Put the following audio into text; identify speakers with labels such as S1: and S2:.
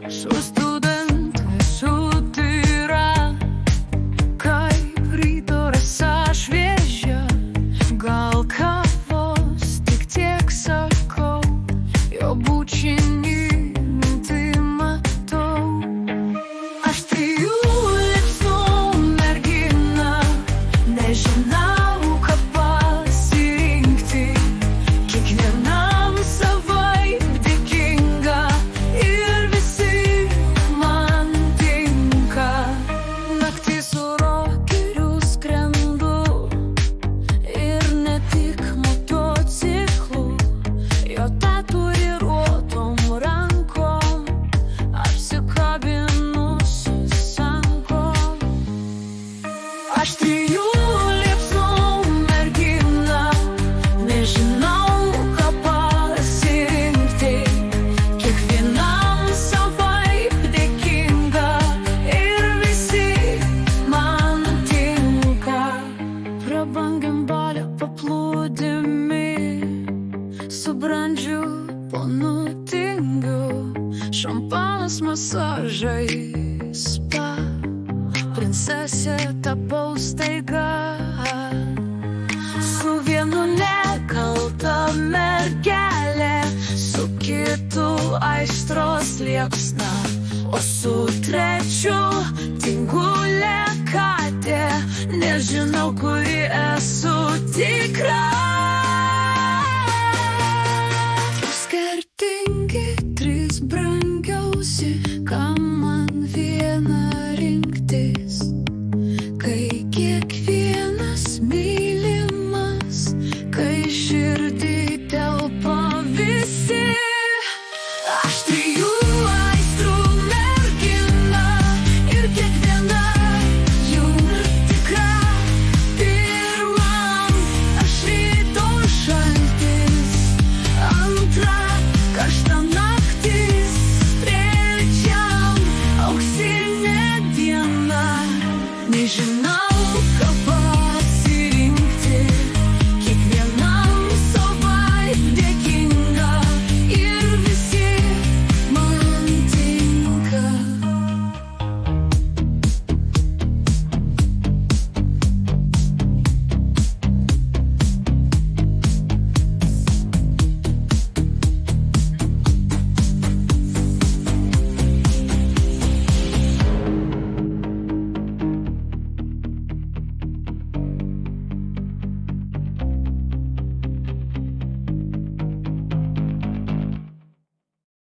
S1: Su studentai sutyra, kaip ryto rasa šviežia. Gal kavos tik tiek sakau, jo bučinį minti matau. Aš 3 liepsnų mergina, nežinau, ką pasirinkti. Kiekvienam savaip dėkinga ir visi man tinka. Naktį su rokeriu skrendu ir ne tik motociklu, jo tatuiruotom rankom apsikabinusi sankom. Aš 3 liepsnų mergina, nežinau, ką pasirinkti. Kiekvienam savaip dėkinga ir visi man tinka. Prabangiam bale paplūdimy, su brandžiu ponu tingiu. Šampanas, masažai, spa, princesė tapau.